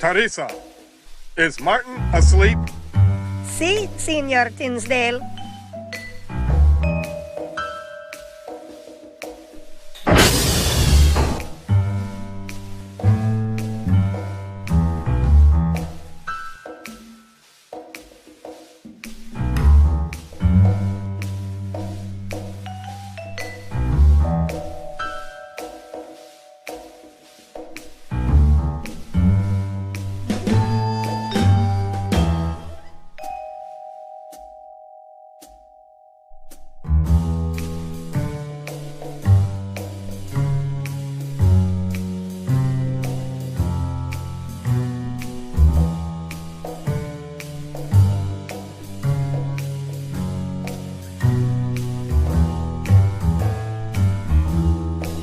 Teresa, is Martin asleep? Si, Senor Tinsdale.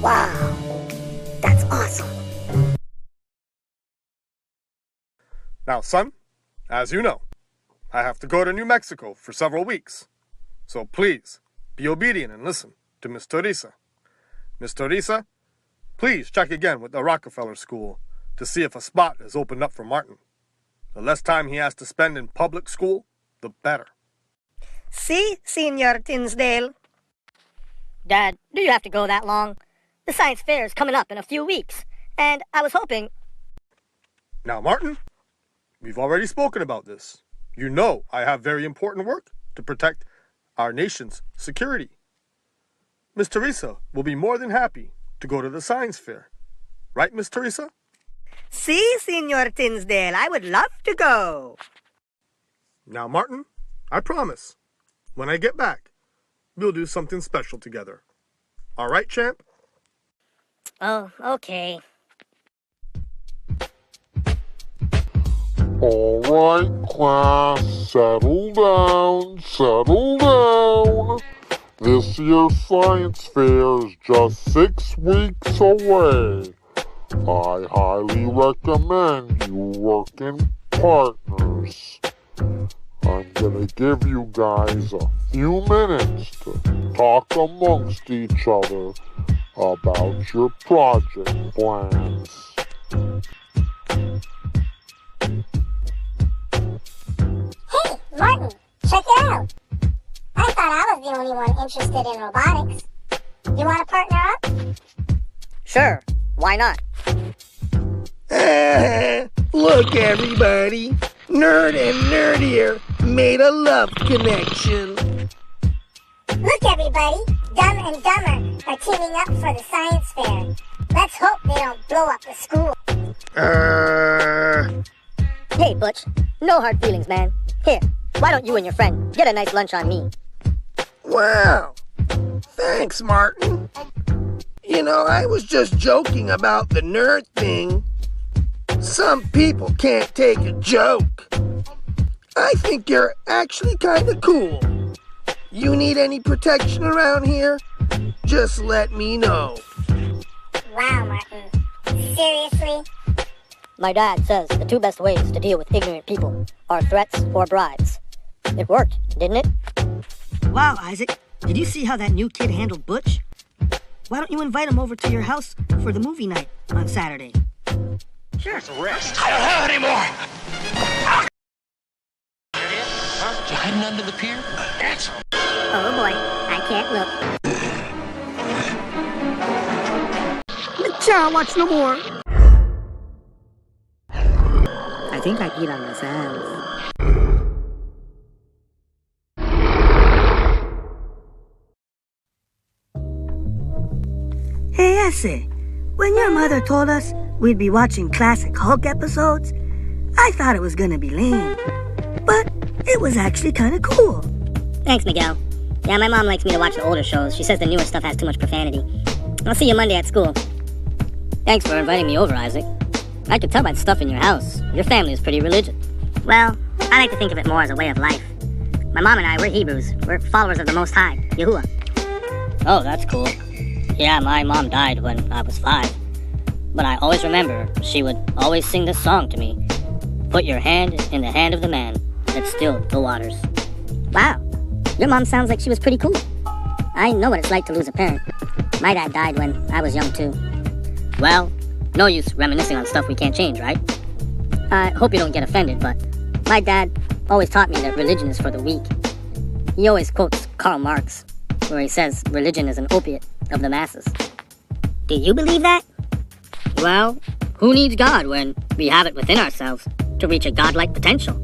Wow, that's awesome. Now, son, as you know, I have to go to New Mexico for several weeks. So please, be obedient and listen to Miss Teresa. Miss Teresa, please check again with the Rockefeller School to see if a spot is opened up for Martin. The less time he has to spend in public school, the better. Si, Senor Tinsdale. Dad, do you have to go that long? The science fair is coming up in a few weeks, and I was hoping... Now, Martin, we've already spoken about this. You know I have very important work to protect our nation's security. Miss Teresa will be more than happy to go to the science fair. Right, Miss Teresa? Si, Senor Tinsdale. I would love to go. Now, Martin, I promise, when I get back, we'll do something special together. All right, champ? Oh, okay. All right, class, settle down. This year's science fair is just 6 weeks away. I highly recommend you work in partners. I'm gonna give you guys a few minutes to talk amongst each other about your project plans. Hey, Martin, check it out. I thought I was the only one interested in robotics. You want to partner up? Sure, why not? Look, everybody. Nerd and Nerdier made a love connection. Look, everybody. Dumb and Dumber are teaming up for the science fair. Let's hope they don't blow up the school. Hey, Butch, no hard feelings, man. Here, why don't you and your friend get a nice lunch on me? Wow. Thanks, Martin. You know, I was just joking about the nerd thing. Some people can't take a joke. I think you're actually kind of cool. You need any protection around here? Just let me know. Wow, Martin. Seriously? My dad says the two best ways to deal with ignorant people are threats or bribes. It worked, didn't it? Wow, Isaac. Did you see how that new kid handled Butch? Why don't you invite him over to your house for the movie night on Saturday? Sure. Rest. I don't have any more. Huh? Did you hide under the pier? Answer. Oh boy, I can't look. Ciao, watch no more. I think I peed on myself. Hey, Essie. When your mother told us we'd be watching classic Hulk episodes, I thought it was gonna be lame. But it was actually kind of cool. Thanks, Miguel. Yeah, my mom likes me to watch the older shows. She says the newer stuff has too much profanity. I'll see you Monday at school. Thanks for inviting me over, Isaac. I could tell by the stuff in your house. Your family is pretty religious. Well, I like to think of it more as a way of life. My mom and I, we're Hebrews. We're followers of the Most High, Yahuwah. Oh, that's cool. Yeah, my mom died when I was 5. But I always remember she would always sing this song to me. Put your hand in the hand of the man that stilled the waters. Wow, your mom sounds like she was pretty cool. I know what it's like to lose a parent. My dad died when I was young too. Well, no use reminiscing on stuff we can't change, right? I hope you don't get offended, but my dad always taught me that religion is for the weak. He always quotes Karl Marx, where he says religion is an opiate of the masses. Do you believe that? Well, who needs God when we have it within ourselves to reach a godlike potential?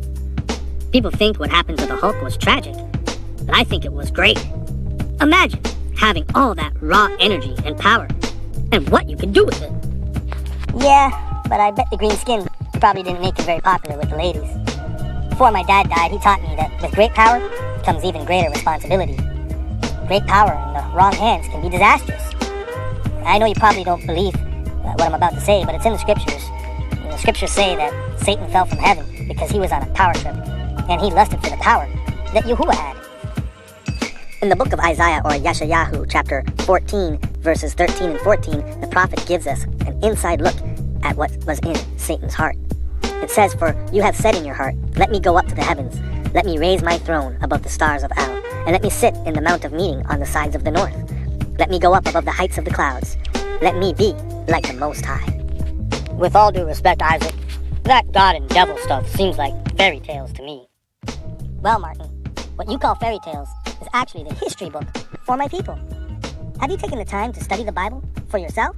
People think what happened to the Hulk was tragic, but I think it was great. Imagine having all that raw energy and power, and what you could do with it. Yeah, but I bet the green skin probably didn't make him very popular with the ladies. Before my dad died, he taught me that with great power comes even greater responsibility. Great power in the wrong hands can be disastrous. I know you probably don't believe what I'm about to say, but it's in the scriptures. And the scriptures say that Satan fell from heaven because he was on a power trip, and he lusted for the power that Yahuwah had. In the book of Isaiah, or NehemiYAH, chapter 14, verses 13 and 14, the prophet gives us an inside look at what was in Satan's heart. It says, "For you have said in your heart, let me go up to the heavens, let me raise my throne above the stars of Al, and let me sit in the mount of meeting on the sides of the north. Let me go up above the heights of the clouds. Let me be like the Most High." With all due respect, Isaac, that God and devil stuff seems like fairy tales to me. Well, Martin, what you call fairy tales is actually the history book for my people. Have you taken the time to study the Bible for yourself?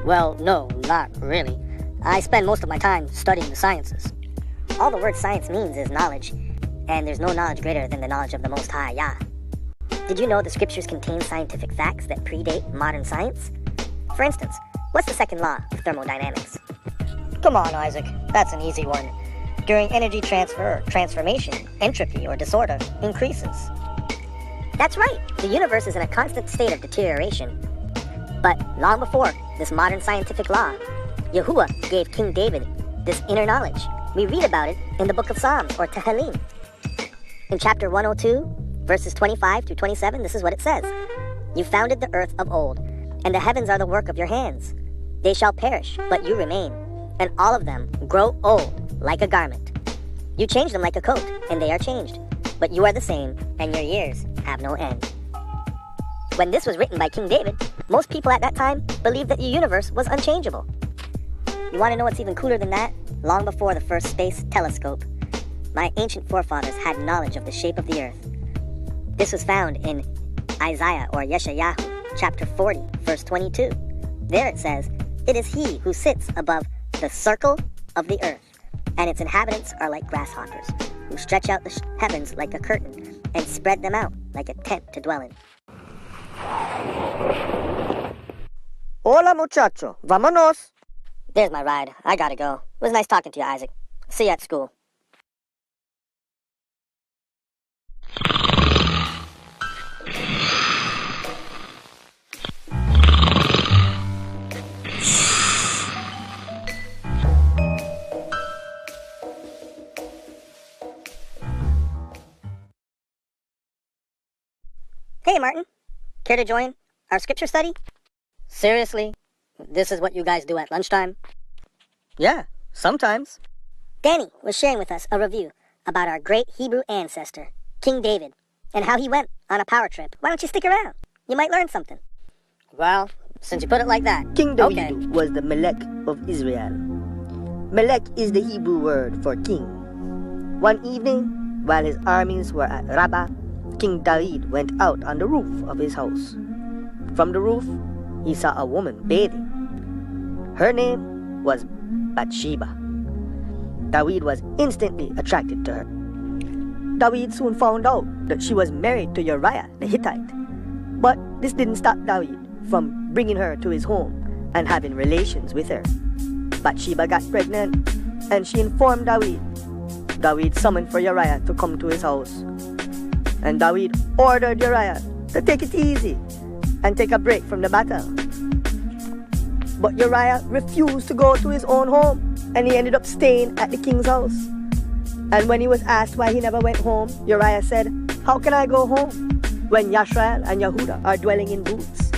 Well, no, not really. I spend most of my time studying the sciences. All the word science means is knowledge, and there's no knowledge greater than the knowledge of the Most High, Yah. Did you know the scriptures contain scientific facts that predate modern science? For instance, what's the second law of thermodynamics? Come on, Isaac, that's an easy one. During energy transfer or transformation, entropy or disorder increases. That's right, the universe is in a constant state of deterioration. But long before this modern scientific law, Yahuwah gave King David this inner knowledge. We read about it in the book of Psalms, or Tehillim. In chapter 102, verses 25 through 27, this is what it says. "You founded the earth of old, and the heavens are the work of your hands. They shall perish, but you remain, and all of them grow old like a garment. You change them like a coat, and they are changed. But you are the same, and your years have no end." When this was written by King David, most people at that time believed that the universe was unchangeable. You want to know what's even cooler than that? Long before the first space telescope, my ancient forefathers had knowledge of the shape of the earth. This was found in Isaiah, or NehemiYAH, chapter 40, verse 22. There it says, "It is he who sits above the circle of the earth, and its inhabitants are like grasshoppers, who stretch out the heavens like a curtain, and spread them out like a tent to dwell in." Hola, muchacho. Vámonos. There's my ride. I gotta go. It was nice talking to you, Isaac. See you at school. Hey, Martin. Care to join our scripture study? Seriously? This is what you guys do at lunchtime? Yeah, sometimes. Danny was sharing with us a review about our great Hebrew ancestor, King David, and how he went on a power trip. Why don't you stick around? You might learn something. Well, since you put it like that. King David Okay. was the Melech of Israel. Melech is the Hebrew word for king. One evening, while his armies were at Rabbah, King David went out on the roof of his house. From the roof, he saw a woman bathing. Her name was Bathsheba. David was instantly attracted to her. David soon found out that she was married to Uriah the Hittite. But this didn't stop David from bringing her to his home and having relations with her. Bathsheba got pregnant, and she informed David. David summoned for Uriah to come to his house. And David ordered Uriah to take it easy and take a break from the battle. But Uriah refused to go to his own home, and he ended up staying at the king's house. And when he was asked why he never went home, Uriah said, "How can I go home when Yashrael and Yehuda are dwelling in booths,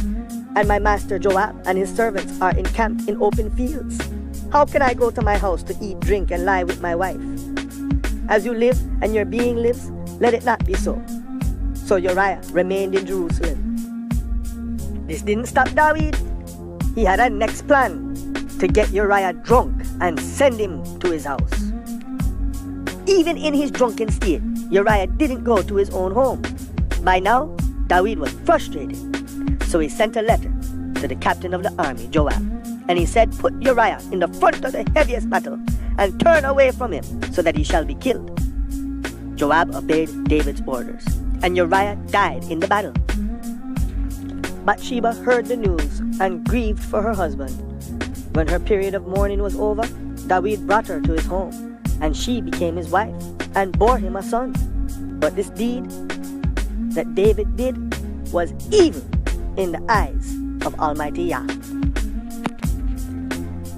and my master Joab and his servants are encamped in open fields? How can I go to my house to eat, drink, and lie with my wife? As you live and your being lives, let it not be so." So Uriah remained in Jerusalem. This didn't stop David. He had a next plan: to get Uriah drunk and send him to his house. even in his drunken state, Uriah didn't go to his own home. By now, David was frustrated. So he sent a letter to the captain of the army, Joab. And he said, put Uriah in the front of the heaviest battle and turn away from him so that he shall be killed. Joab obeyed David's orders, and Uriah died in the battle. Bathsheba heard the news and grieved for her husband. When her period of mourning was over, David brought her to his home, and she became his wife and bore him a son. But this deed that David did was evil in the eyes of Almighty Yah.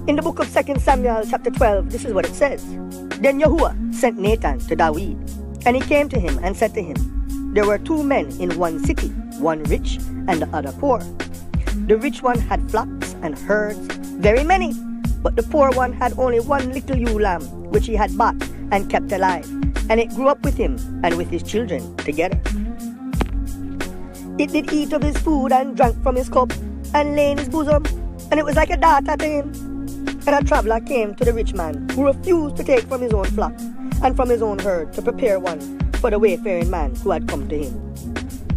In the book of 2 Samuel chapter 12, this is what it says. Then Yahuwah sent Nathan to David, and he came to him and said to him, there were two men in one city, one rich and the other poor. The rich one had flocks and herds, very many, but the poor one had only one little ewe lamb, which he had bought and kept alive, and it grew up with him and with his children together. It did eat of his food and drank from his cup and lay in his bosom, and it was like a daughter to him. And a traveler came to the rich man, who refused to take from his own flock and from his own herd to prepare one for the wayfaring man who had come to him.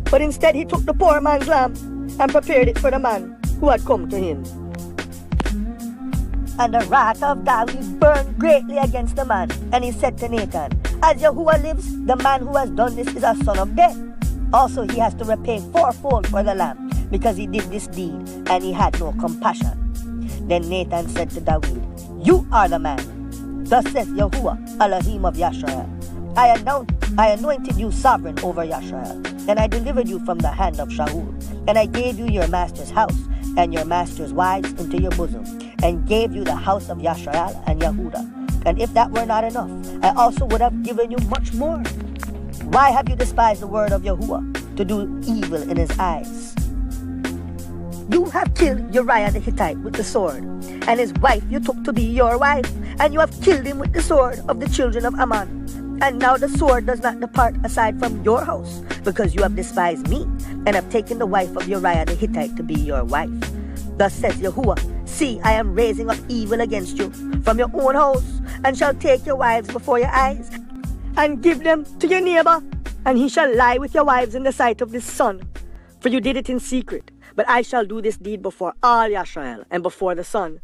But instead he took the poor man's lamb and prepared it for the man who had come to him. And the wrath of David burned greatly against the man, and he said to Nathan, as Yahuwah lives, the man who has done this is a son of death. Also he has to repay fourfold for the lamb, because he did this deed, and he had no compassion. Then Nathan said to David, you are the man. Thus says Yahuwah, Elohim of Yashrael, I anointed you sovereign over Yashrael, and I delivered you from the hand of Shaul, and I gave you your master's house, and your master's wives into your bosom, and gave you the house of Yashrael and Yehuda. And if that were not enough, I also would have given you much more. Why have you despised the word of Yahuwah to do evil in his eyes? You have killed Uriah the Hittite with the sword, and his wife you took to be your wife, and you have killed him with the sword of the children of Ammon. And now the sword does not depart aside from your house, because you have despised me, and have taken the wife of Uriah the Hittite to be your wife. Thus says Yahuwah, see, I am raising up evil against you from your own house, and shall take your wives before your eyes, and give them to your neighbor, and he shall lie with your wives in the sight of this sun. For you did it in secret, but I shall do this deed before all Yashrael and before the sun.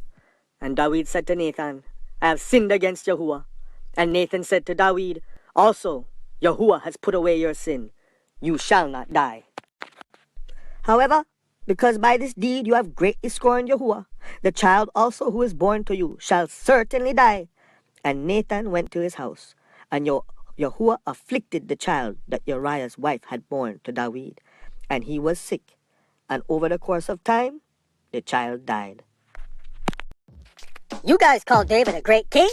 And David said to Nathan, I have sinned against Yahuwah. And Nathan said to David, also, Yahuwah has put away your sin. You shall not die. However, because by this deed you have greatly scorned Yahuwah, the child also who is born to you shall certainly die. And Nathan went to his house, and Yahuwah afflicted the child that Uriah's wife had born to David, and he was sick. And over the course of time, the child died. You guys call David a great king?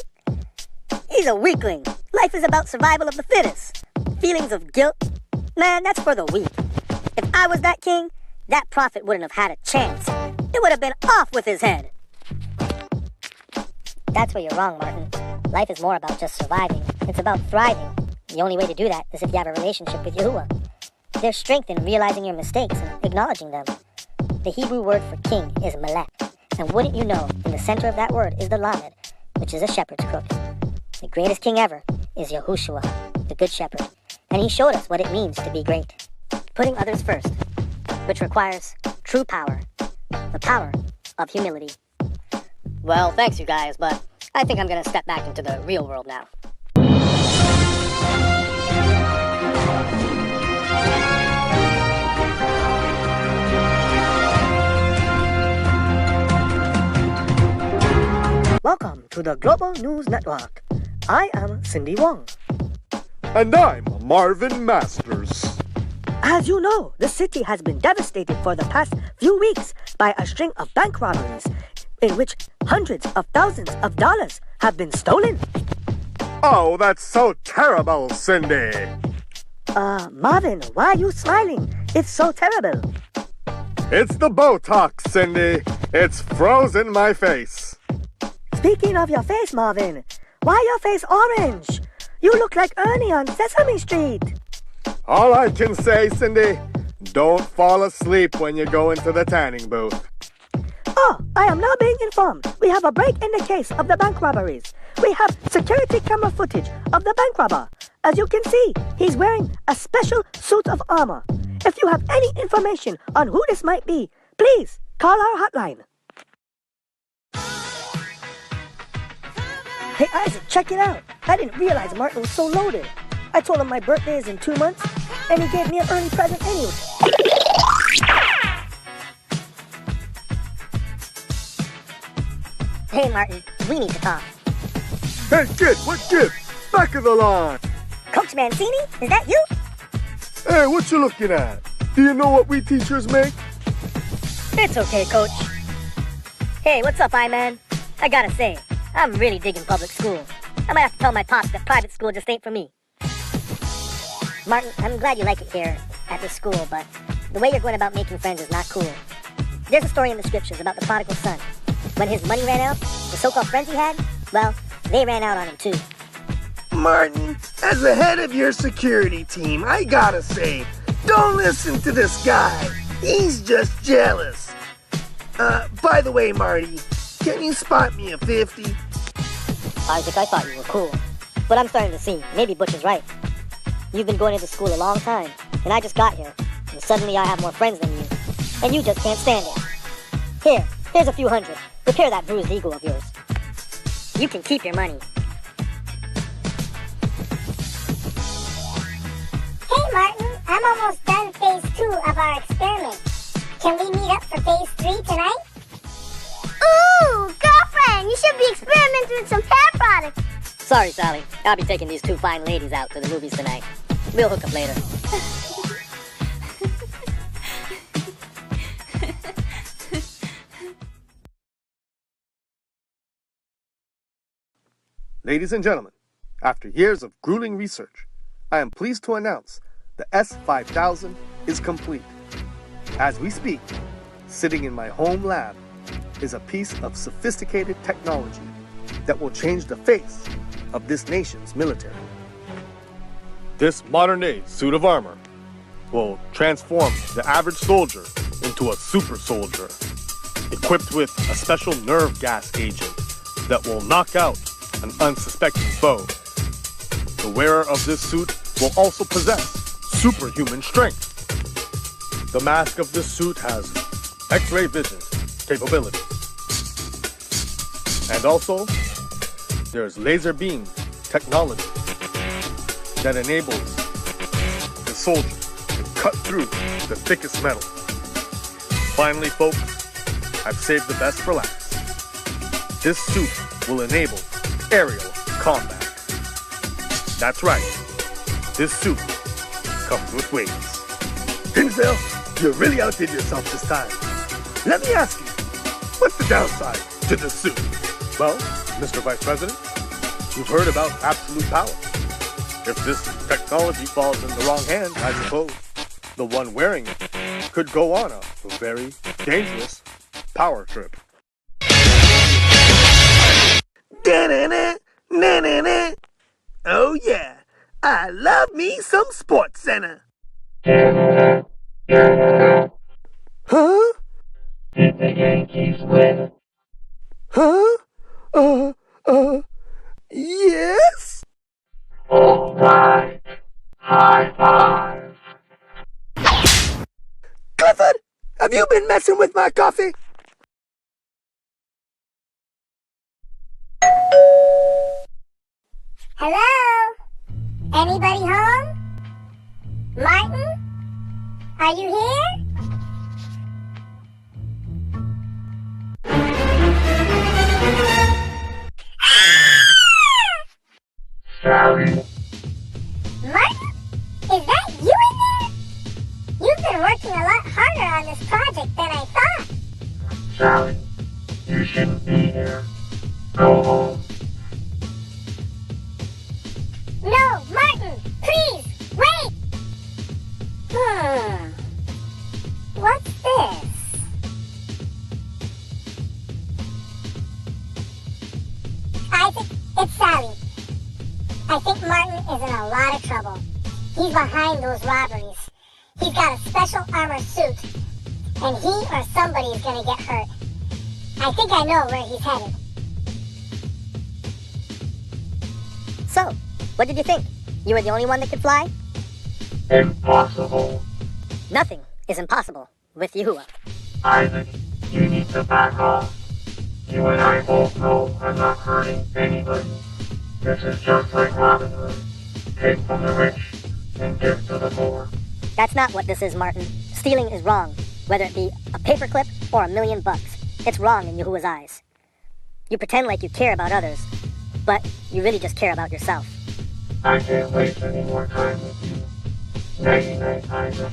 He's a weakling. Life is about survival of the fittest. Feelings of guilt? Man, that's for the weak. If I was that king, that prophet wouldn't have had a chance. It would have been off with his head. That's where you're wrong, Martin. Life is more about just surviving. It's about thriving. The only way to do that is if you have a relationship with Yahuwah. There's strength in realizing your mistakes and acknowledging them. The Hebrew word for king is melech. And wouldn't you know, in the center of that word is the lamed, which is a shepherd's crook. The greatest king ever is Yahushua, the good shepherd. And he showed us what it means to be great. Putting others first, which requires true power. The power of humility. Well, thanks you guys, but I think I'm gonna step back into the real world now. Welcome to the Global News Network. I am Cindy Wong. And I'm Marvin Masters. As you know, the city has been devastated for the past few weeks by a string of bank robberies in which hundreds of thousands of dollars have been stolen. Oh, that's so terrible, Cindy. Marvin, why are you smiling? It's so terrible. It's the Botox, Cindy. It's frozen my face. Speaking of your face, Marvin, why your face orange? You look like Ernie on Sesame Street. All I can say, Cindy, don't fall asleep when you go into the tanning booth. Oh, I am now being informed. We have a break in the case of the bank robberies. we have security camera footage of the bank robber. As you can see, he's wearing a special suit of armor. If you have any information on who this might be, please call our hotline. Hey Isaac, check it out. I didn't realize Martin was so loaded. I told him my birthday is in 2 months, and he gave me an early present anyway. Hey, Martin, we need to talk. Hey, kid, what gift? Back of the line. Coach Mancini, is that you? Hey, what you looking at? Do you know what we teachers make? It's okay, Coach. Hey, what's up, I-Man? I gotta say, I'm really digging public school. I might have to tell my pops that private school just ain't for me. Martin, I'm glad you like it here at this school, but the way you're going about making friends is not cool. There's a story in the scriptures about the prodigal son. When his money ran out, the so-called friends he had, well, they ran out on him too. Martin, as the head of your security team, I gotta say, don't listen to this guy. He's just jealous. By the way, Marty, can you spot me a 50? Isaac, I thought you were cool. But I'm starting to see, maybe Butch is right. You've been going to school a long time, and I just got here, and suddenly I have more friends than you, and you just can't stand it. Here's a few hundred. Repair that bruised ego of yours. You can keep your money. Hey Martin, I'm almost done phase 2 of our experiment. Can we meet up for phase 3 tonight? Ooh, girlfriend, you should be experimenting with some hair products. Sorry, Sally. I'll be taking these 2 fine ladies out to the movies tonight. We'll hook up later. Ladies and gentlemen, after years of grueling research, I am pleased to announce the S5000 is complete. As we speak, sitting in my home lab is a piece of sophisticated technology that will change the face of this nation's military. This modern-day suit of armor will transform the average soldier into a super soldier, equipped with a special nerve gas agent that will knock out an unsuspecting foe. The wearer of this suit will also possess superhuman strength. The mask of this suit has X-ray vision capabilities. And also, there's laser beam technology that enables the soldier to cut through the thickest metal. Finally, folks, I've saved the best for last. This suit will enable aerial combat. That's right. This suit comes with wings. Tinsdale, you really outdid yourself this time. Let me ask you, what's the downside to this suit? Well, Mr. Vice President, you've heard about absolute power. If this technology falls in the wrong hands, I suppose the one wearing it could go on a very dangerous power trip. Da-na-na, na-na-na. Oh yeah, I love me some Sports Center. Huh? Did the Yankees win? Huh? Yes? All right. High five. Clifford, have you been messing with my coffee? Hello? Anybody home? Martin? Are you here? Sally. Martin? Is that you in there? You've been working a lot harder on this project than I thought. Sally, you shouldn't be here. Go home. No, Martin, please, wait! What's this? Isaac, it's Sally. I think Martin is in a lot of trouble. He's behind those robberies. He's got a special armor suit, and he or somebody is gonna get hurt. I think I know where he's headed. so? What did you think? You were the only one that could fly? Impossible. Nothing is impossible with Yahuwah. Isaac, you need to back off. You and I both know I'm not hurting anybody. This is just like Robin Hood. Take from the rich and give to the poor. That's not what this is, Martin. Stealing is wrong, whether it be a paperclip or $1,000,000. It's wrong in Yahuwah's eyes. You pretend like you care about others, but you really just care about yourself. I can't waste any more time with you. Nighty night, Isaac.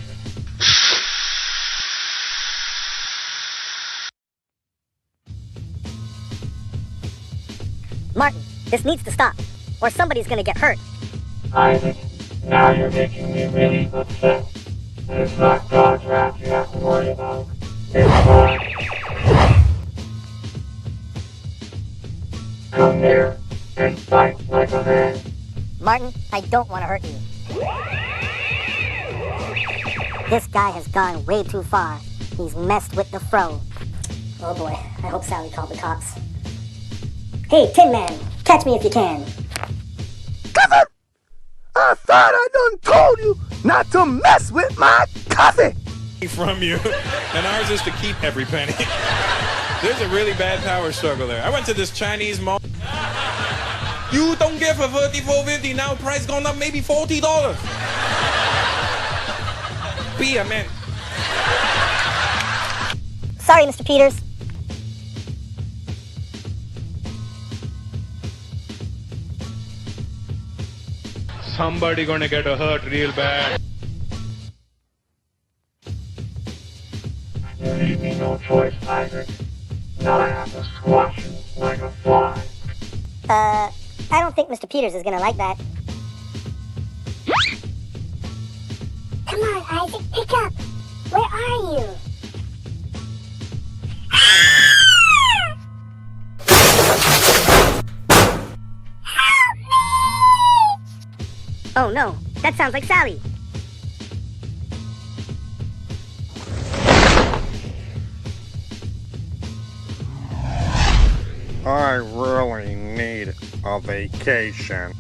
Martin, this needs to stop, or somebody's gonna get hurt. Isaac, now you're making me really upset. It's not God's wrath you have to worry about. It's mine. Come here and fight like a man. Martin, I don't want to hurt you. This guy has gone way too far. He's messed with the fro. Oh boy, I hope Sally called the cops. Hey, Tin Man, catch me if you can. Cousin! I thought I done told you not to mess with my coffee! From you, and ours is to keep every penny. There's a really bad power struggle there. I went to this Chinese mall. You don't get for $34.50, now price gone up maybe $40. Be a man. Sorry, Mr. Peters. Somebody gonna get hurt real bad. You leave me no choice, Isaac. Now I have to squash you like a fly. I don't think Mr. Peters is gonna like that. Come on, Isaac, pick up. Where are you? Help me! Oh no, that sounds like Sally. I really need a vacation.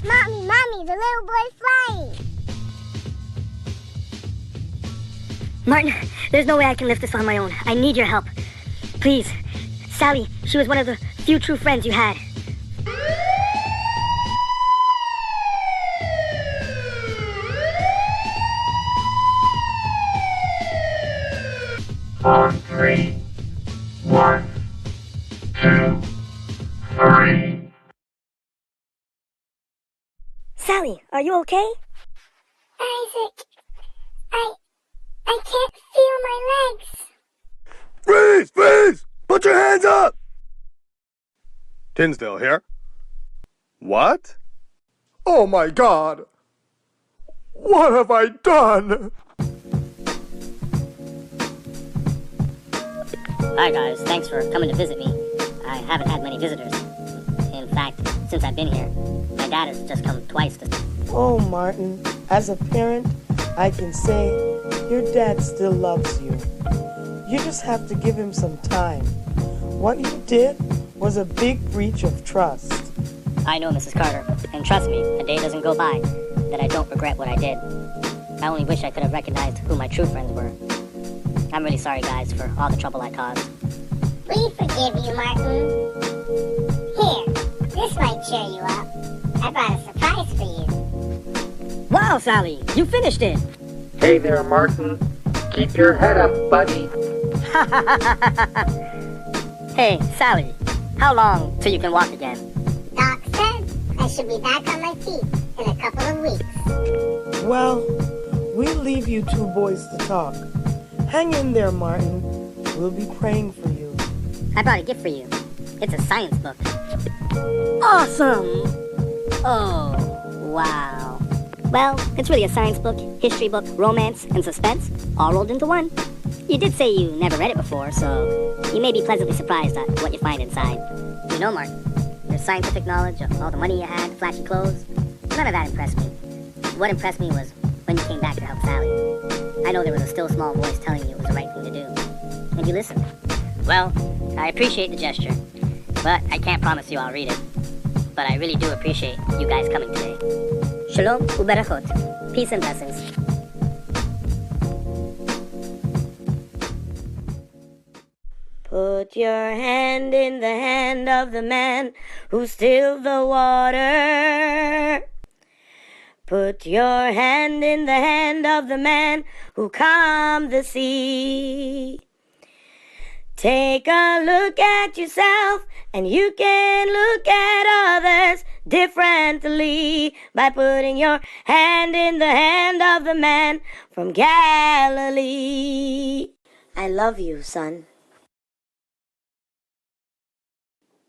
Mommy, the little boy's flying. Martin, there's no way I can lift this on my own. I need your help. Please. Sally, she was one of the few true friends you had. On 3. 1, 2, 3. Sally, are you okay? Isaac, I can't feel my legs. Freeze! Freeze! Put your hands up! Tinsdale here. What? Oh my God! What have I done? Hi guys, thanks for coming to visit me. I haven't had many visitors. In fact, since I've been here, my dad has just come twice to... Oh, Martin, as a parent, I can say your dad still loves you. You just have to give him some time. What you did was a big breach of trust. I know, Mrs. Carter, and trust me, a day doesn't go by that I don't regret what I did. I only wish I could have recognized who my true friends were. I'm really sorry, guys, for all the trouble I caused. We forgive you, Martin. Here, this might cheer you up. I brought a surprise for you. Wow, Sally, you finished it! Hey there, Martin. Keep your head up, buddy. Hey, Sally, how long till you can walk again? Doc said I should be back on my feet in a couple of weeks. Well, we'll leave you two boys to talk. Hang in there, Martin. We'll be praying for you. I brought a gift for you. It's a science book. Awesome! Oh, wow. Well, it's really a science book, history book, romance, and suspense, all rolled into one. You did say you never read it before, so you may be pleasantly surprised at what you find inside. You know, Martin, your scientific knowledge of all the money you had, flashy clothes, none of that impressed me. What impressed me was when you came back to help Sally. I know there was a still small voice telling you it was the right thing to do. And you listened. Well, I appreciate the gesture, but I can't promise you I'll read it. but I really do appreciate you guys coming today. Shalom uberachot. Peace and blessings. Put your hand in the hand of the man who stilled the water. Put your hand in the hand of the man who calmed the sea. Take a look at yourself and you can look at others differently by putting your hand in the hand of the man from Galilee. I love you, son.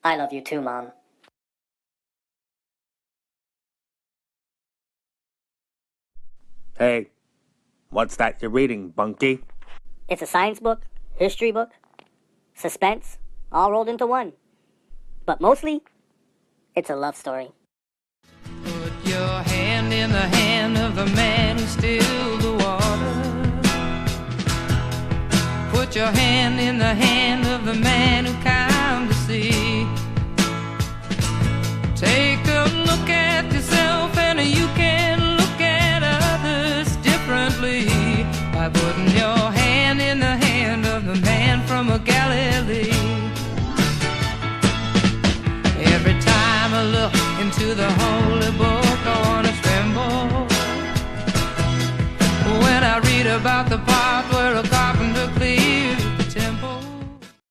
I love you too, Mom. Hey, what's that you're reading, Bunky? It's a science book, history book, suspense, all rolled into one. But mostly, it's a love story. Put your hand in the hand of the man who stilled the water. Put your hand in the hand of the man who